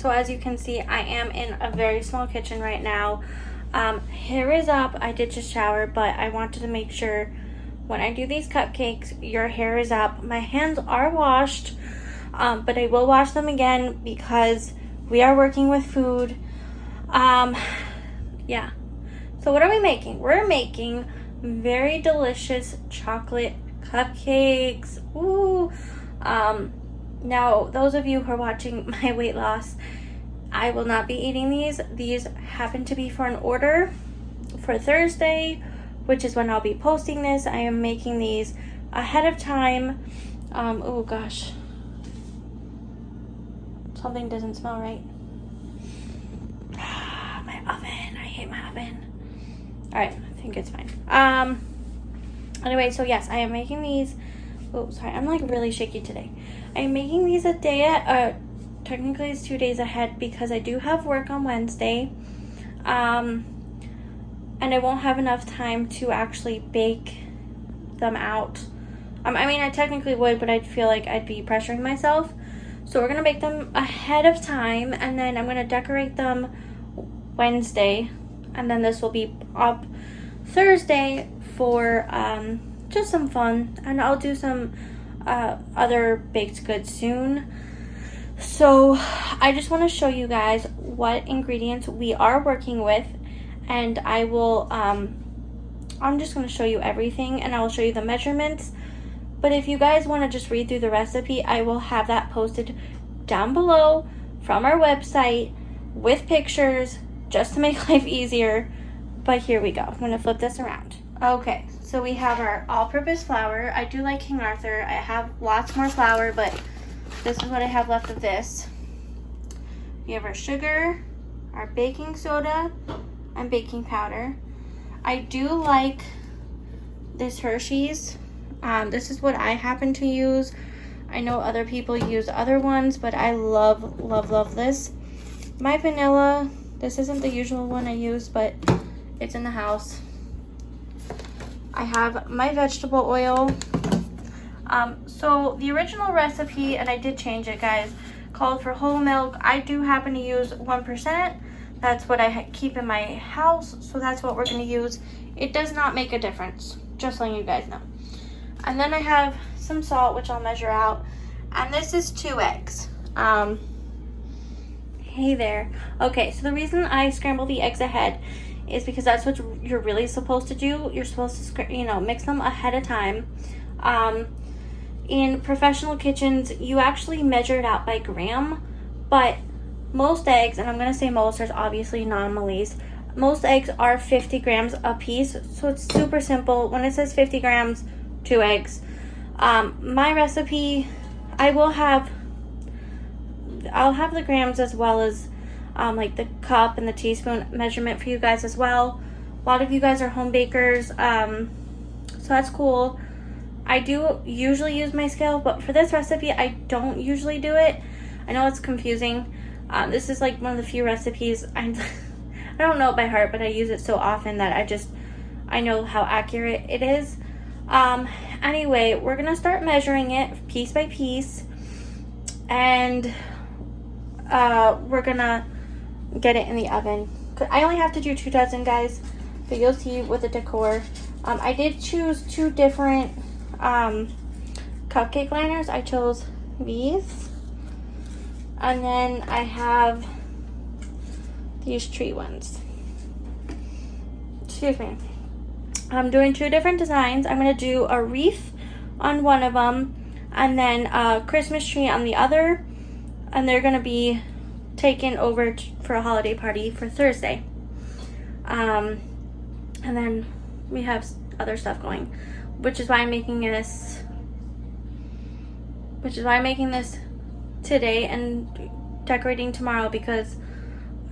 So as you can see, I am in a very small kitchen right now. Hair is up. I did just shower, but I wanted to make sure when I do these cupcakes, your hair is up. My hands are washed, but I will wash them again because we are working with food. Yeah. So what are we making? We're making very delicious chocolate cupcakes. Ooh. Now, those of you who are watching my weight loss, I will not be eating these. These happen to be for an order for Thursday, which is when I'll be posting this. I am making these ahead of time. Oh gosh. Something doesn't smell right. My oven. I hate my oven. Alright, I think it's fine. Anyway, so yes, I am making these. Oh, sorry, I'm like really shaky today. I'm making these a day at, technically it's 2 days ahead because I do have work on Wednesday. And I won't have enough time to actually bake them out. I mean, I technically would, but I'd feel like I'd be pressuring myself. So we're going to make them ahead of time, and then I'm going to decorate them Wednesday. And then this will be up Thursday for just some fun, and I'll do some other baked goods soon. So I just want to show you guys what ingredients we are working with, and I will I'm just going to show you everything, and I will show you the measurements. But if you guys want to just read through the recipe, I will have that posted down below from our website with pictures just to make life easier. But here we go. I'm going to flip this around. Okay, so we have our all-purpose flour. I do like King Arthur. I have lots more flour, but this is what I have left of this. We have our sugar, our baking soda, and baking powder. I do like this Hershey's. This is what I happen to use. I know other people use other ones, but I love, love, love this. My vanilla, this isn't the usual one I use, but it's in the house. I have my vegetable oil. So the original recipe, and I did change it, guys, called for whole milk. I do happen to use 1%. That's what I keep in my house, so that's what we're going to use. It does not make a difference, just letting you guys know. And then I have some salt, which I'll measure out. And this is 2 eggs. Hey there. Okay, so the reason I scramble the eggs ahead is because that's what you're really supposed to do. You're supposed to, mix them ahead of time. In professional kitchens, you actually measure it out by gram, but most eggs, and I'm going to say most, there's obviously anomalies, most eggs are 50 grams a piece, so it's super simple. When it says 50 grams, 2 eggs. My recipe, I'll have the grams as well as like the cup and the teaspoon measurement for you guys as well. A lot of you guys are home bakers, so that's cool. I do usually use my scale, but for this recipe, I don't usually do it. I know it's confusing. This is like one of the few recipes, I don't know it by heart, but I use it so often that I know how accurate it is. Anyway, we're going to start measuring it piece by piece, and we're going to get it in the oven. I only have to do 2 dozen, guys, but you'll see with the decor. I did choose 2 different cupcake liners. I chose these, and then I have these tree ones. Excuse me. I'm doing 2 different designs. I'm going to do a wreath on one of them, and then a Christmas tree on the other, and they're going to be taken over for a holiday party for Thursday. And then we have other stuff going, which is why I'm making this today and decorating tomorrow, because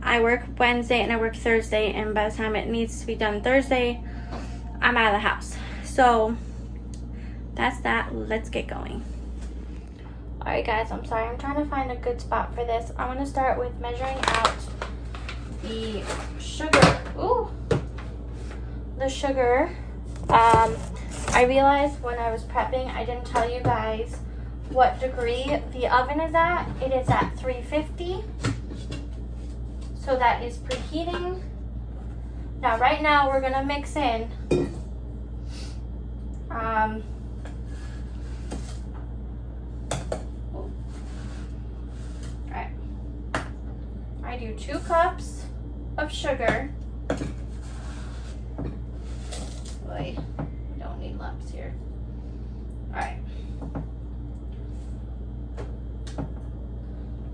I work Wednesday and I work Thursday, and by the time it needs to be done Thursday, I'm out of the house. So that's that. Let's get going. Alright guys, I'm sorry, I'm trying to find a good spot for this. I'm going to start with measuring out the sugar. Ooh! The sugar. I realized when I was prepping, I didn't tell you guys what degree the oven is at. It is at 350. So that is preheating. Now, right now, we're gonna mix in alright. I do 2 cups of sugar. Boy, we don't need lumps here. Alright.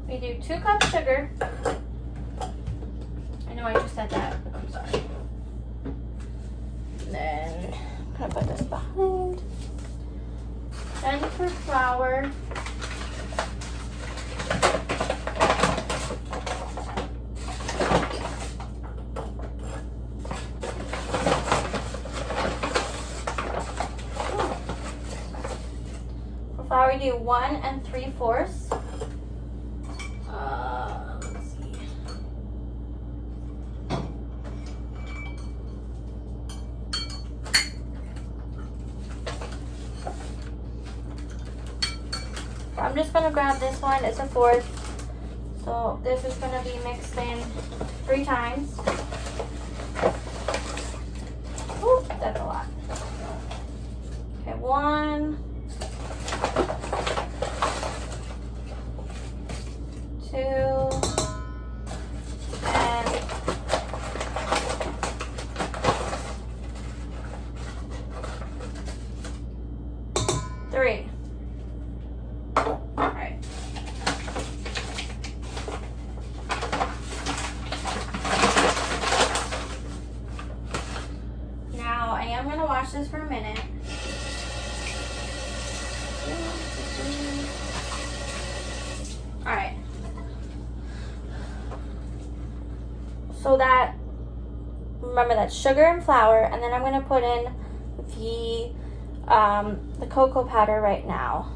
We do 2 cups sugar. I know I just said that. I'm sorry. And then I'm gonna put this behind. Then for flour, we do 1 3/4. Let's see. I'm just gonna grab this one. It's a 1/4. So this is gonna be mixed in 3 times. Ooh, that's a lot. Okay, 1, 2, and 3. All right. Now I am going to wash this for a minute. All right. So that, remember that's sugar and flour, and then I'm gonna put in the cocoa powder right now.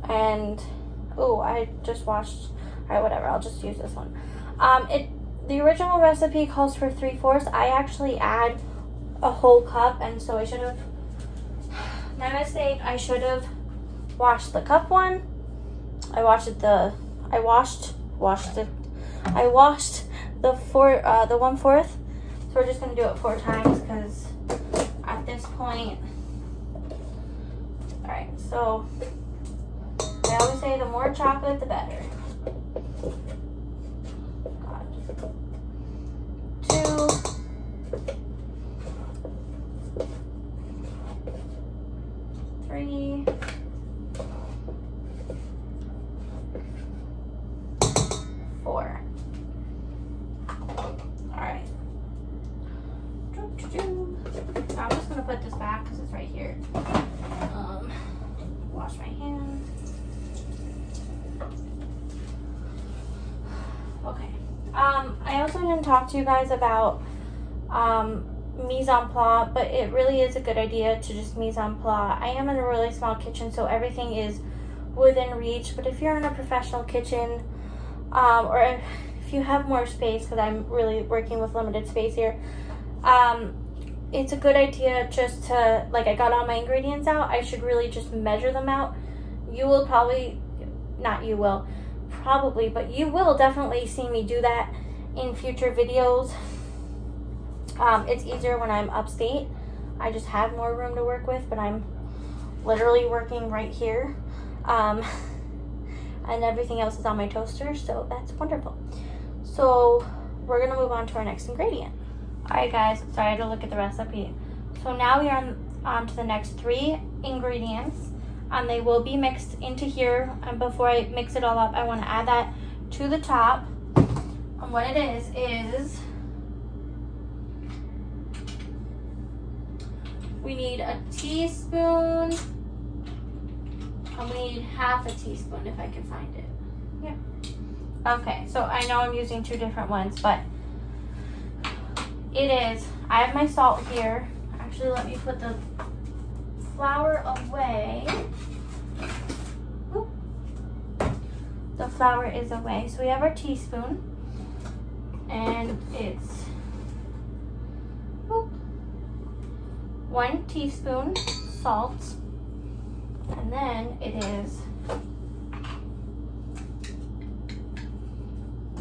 And, oh, I just washed, all right, whatever, I'll just use this one. The original recipe calls for 3/4. I actually add a whole cup, and so I should have, my mistake, I should have washed the cup one. I washed the 1/4. So we're just gonna do it 4 times because at this point, all right, so I always say the more chocolate, the better. God. 2, 3, 4. Alright. I'm just going to put this back because it's right here. Wash my hands. Okay. I also didn't talk to you guys about mise en place, but it really is a good idea to just mise en place. I am in a really small kitchen, so everything is within reach. But if you're in a professional kitchen, or if you have more space, because I'm really working with limited space here, it's a good idea just to, like, I got all my ingredients out, I should really just measure them out. You will probably, not you will, probably, but you will definitely see me do that in future videos. It's easier when I'm upstate. I just have more room to work with, but I'm literally working right here. And everything else is on my toaster, so that's wonderful. So we're gonna move on to our next ingredient. All right, guys, sorry, I had to look at the recipe. So now we are on to the next 3 ingredients, and they will be mixed into here. And before I mix it all up, I want to add that to the top. And what it is we need a teaspoon, and we need half a teaspoon if I can find it. Yeah. Okay, so I know I'm using 2 different ones, but it is, I have my salt here. Actually, let me put the flour away. Oop. The flour is away. So we have our teaspoon, and it's 1 teaspoon salt, and then it is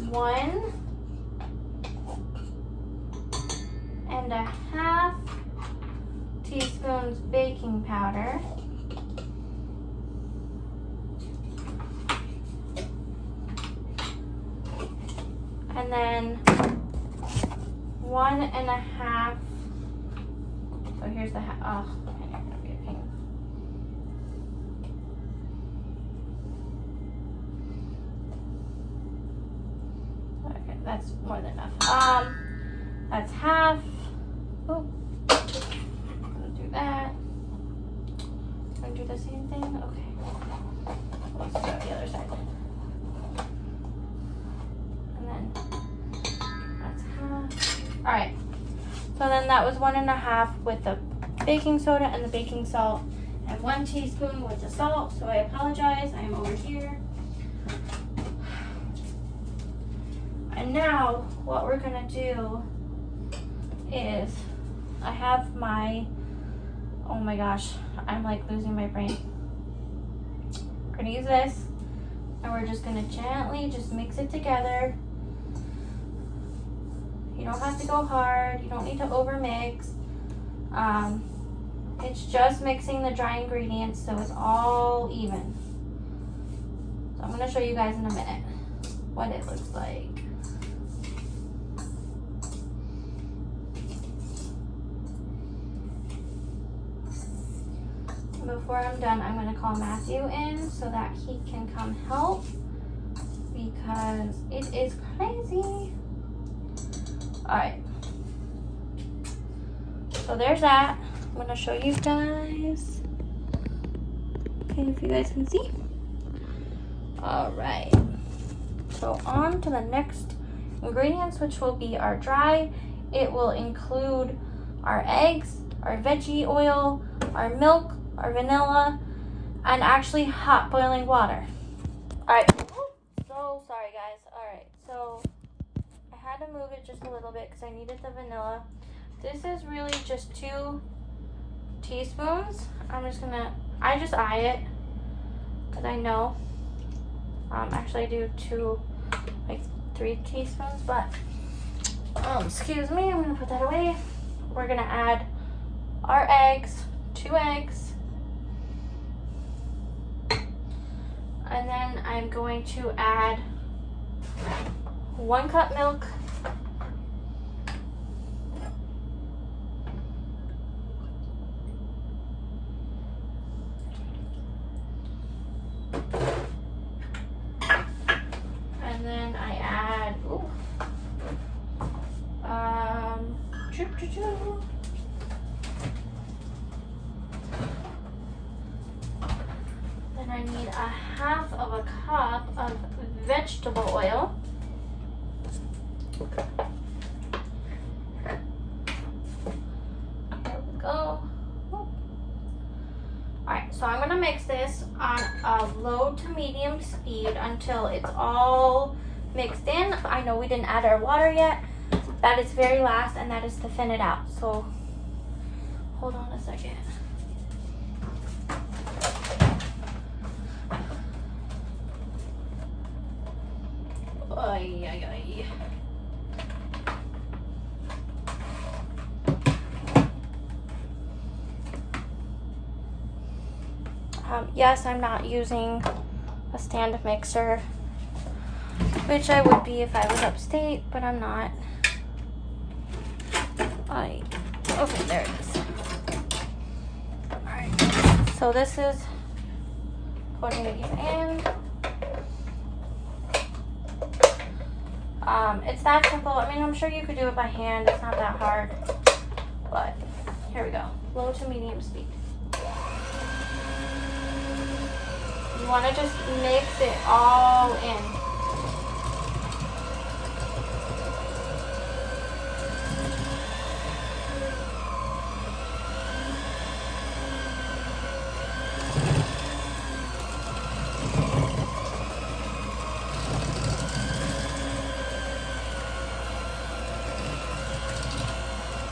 1 1.5 teaspoons baking powder. And then 1.5. So here's the half. Oh, okay, you're gonna be a pain. Okay, that's more than enough. That's half. Oh, I'm gonna do that. I'm gonna do the same thing. Okay. Let's go the other side. And then that's half. All right. So then that was 1.5 with the baking soda and the baking salt, and 1 teaspoon with the salt. So I apologize. I am over here. And now what we're gonna do is, I have my, oh my gosh, I'm like losing my brain. We're gonna use this, and we're just gonna gently just mix it together. You don't have to go hard. You don't need to over mix. It's just mixing the dry ingredients so it's all even. So I'm gonna show you guys in a minute what it looks like. Before I'm done, I'm gonna call Matthew in so that he can come help because it is crazy. Alright, so there's that. I'm going to show you guys. Okay, if you guys can see. Alright, so on to the next ingredients, which will be our dry. It will include our eggs, our veggie oil, our milk, our vanilla, and actually hot boiling water. Alright, so sorry guys. Alright, so I had to move it just a little bit because I needed the vanilla. This is really just 2 teaspoons. I just eye it because I know. Actually I do 3 teaspoons, but excuse me, I'm gonna put that away. We're gonna add our eggs, 2 eggs. And then I'm going to add 1 cup milk, and then I add then I need 1/2 of a cup of vegetable oil. There we go. Alright, so I'm going to mix this on a low to medium speed until it's all mixed in. I know we didn't add our water yet. That is very last, and that is to thin it out. So hold on a second. Ay, ay, ay. Yes, I'm not using a stand mixer, which I would be if I was upstate, but I'm not. Okay, there it is. Alright, so this is putting it in. It's that simple. I mean, I'm sure you could do it by hand. It's not that hard. But here we go. Low to medium speed. You want to just mix it all in.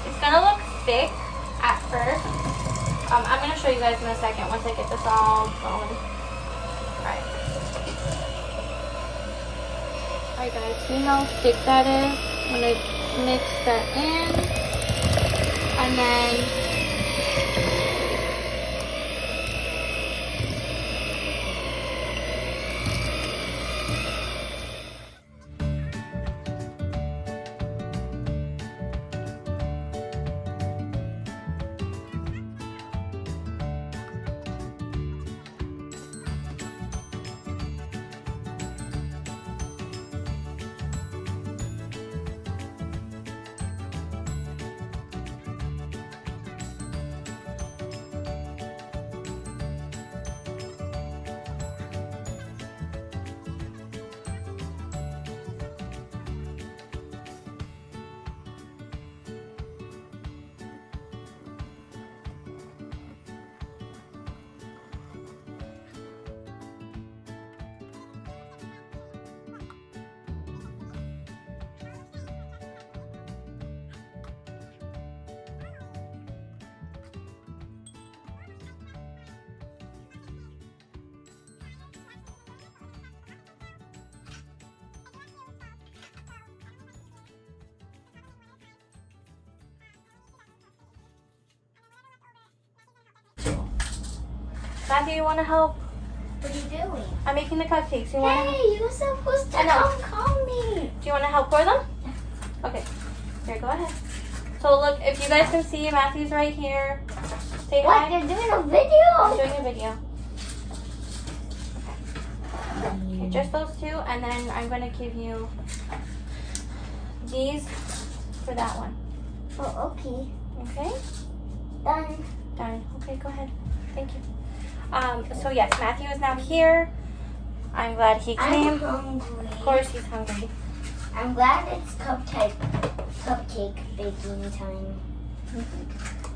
It's gonna look thick at first. I'm gonna show you guys in a second once I get this all going. Alright. Alright guys, see how thick that is when I mix that in? And then Matthew, you want to help? What are you doing? I'm making the cupcakes. You want to? Hey, you were supposed to come call me. Do you want to help pour them? Okay. Here, go ahead. So look, if you guys can see, Matthew's right here. Say What? hi. You're doing a video? I'm doing a video. Okay, just those two, and then I'm going to give you these for that one. Oh, okay. Okay? Done. Done. Okay, go ahead. Thank you. So yes, Matthew is now here. I'm glad he came. I'm hungry. Of course he's hungry. I'm glad it's cupcake baking time.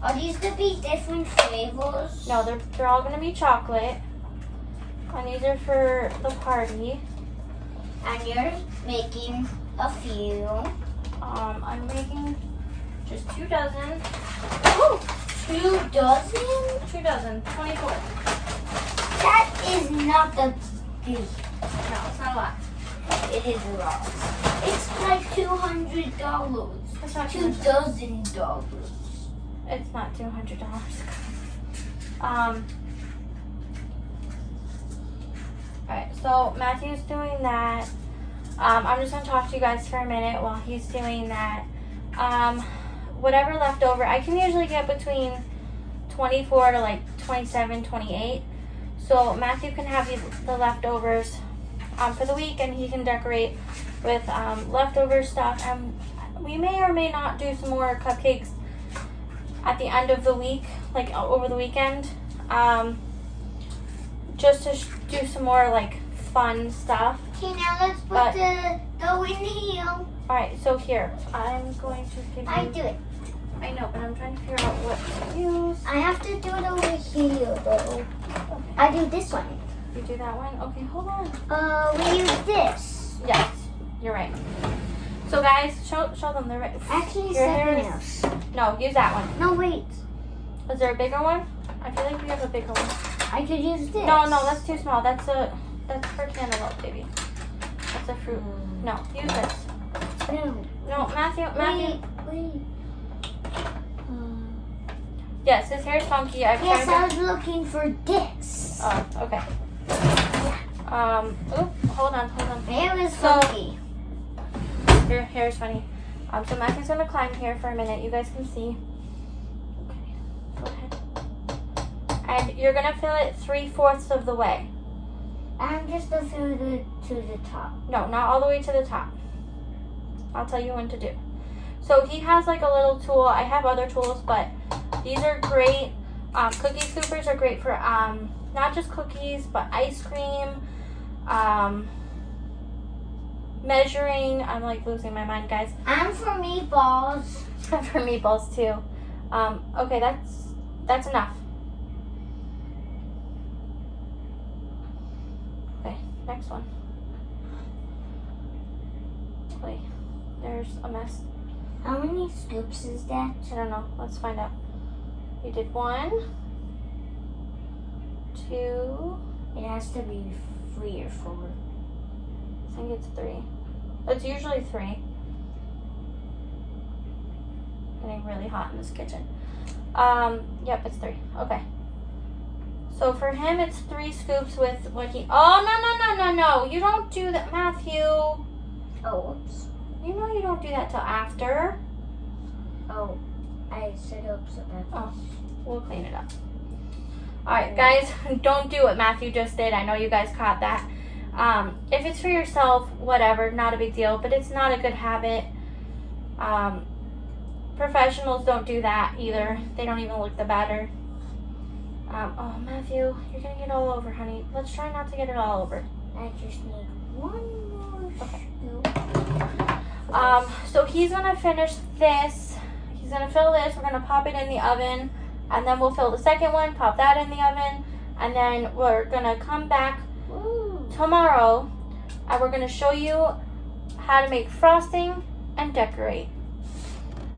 Are these to be different flavors? No, they're all going to be chocolate. And these are for the party. And you're making a few. I'm making just 2 dozen. Oh, 2 dozen? 2 dozen, 24. That is not the big. No, it's not a lot. It is a lot. It's like $200. It's not $2 dozen. It's not $200. Alright, so Matthew's doing that. I'm just going to talk to you guys for a minute while he's doing that. Whatever left over, I can usually get between 24 to like 27, 28. So Matthew can have the leftovers for the week, and he can decorate with leftover stuff. And we may or may not do some more cupcakes at the end of the week, like over the weekend, just to do some more like fun stuff. Okay, now let's put the dough in here. All right, so here I'm going to give you. I do it. I know, but I'm trying to figure out what to use. I have to do it over here though. I do this one. You do that one? Okay, hold on. We use this. Yes, you're right. So guys, show them the right. Actually, Your hair something is- else. No, use that one. No, wait. Is there a bigger one? I feel like we have a bigger one. I could use this. No, that's too small. That's for cantaloupe, baby. That's a fruit. No, use this. No, Matthew. Wait. Yes, his hair's funky. Yes, I was looking for this. Oh, okay. Hold on. My hair is funky. Your hair's funny. So Matthew's gonna climb here for a minute. You guys can see. Okay, go ahead. And you're gonna fill it 3/4 of the way. I'm just to fill it to the top. No, not all the way to the top. I'll tell you when to do. So he has like a little tool. I have other tools, but these are great. Cookie scoopers are great for not just cookies, but ice cream, measuring. I'm like losing my mind, guys. And for meatballs. For meatballs too. Okay, that's enough. Okay, next one. Wait, there's a mess. How many scoops is that? I don't know. Let's find out. You did 1, 2. It has to be 3 or 4. I think it's 3. It's usually 3. getting really hot in this kitchen. Yep, it's 3. Okay. So for him, it's 3 scoops with what he... Oh, no. You don't do that, Matthew. Oh, whoops. You know you don't do that till after. Oh, I said oops about Oh, we'll clean it up. Alright, guys, don't do what Matthew just did. I know you guys caught that. If it's for yourself, whatever, not a big deal, but it's not a good habit. Professionals don't do that either. They don't even lick the batter. Oh, Matthew, you're gonna get all over, honey. Let's try not to get it all over. I just need one more scoop. So he's gonna finish this. He's gonna fill this. We're gonna pop it in the oven, and then we'll fill the second one, pop that in the oven, and then we're gonna come back tomorrow, and we're gonna show you how to make frosting and decorate.